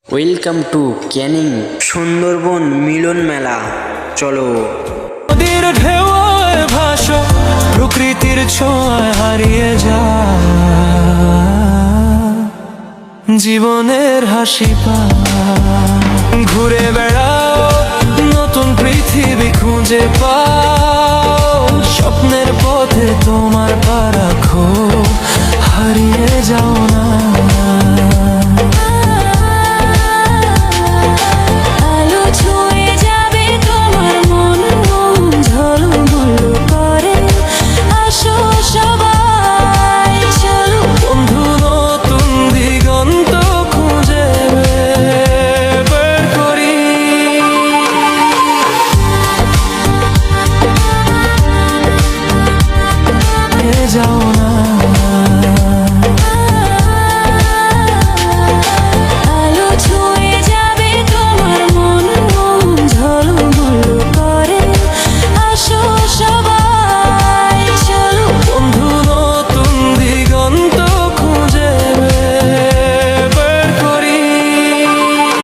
Welcome to Canning Sundarban মিলন মেলা। চলো নদীর ঢেউয়ে ভাসো, প্রকৃতির ছোঁয়ায় হারিয়ে যা জীবনের হাসি পা। ঘুরে বেড়াও, নতুন পৃথিবী খুঁজে পাও, স্বপ্নের পথে তোমার পা রাখো, হারিয়ে যাও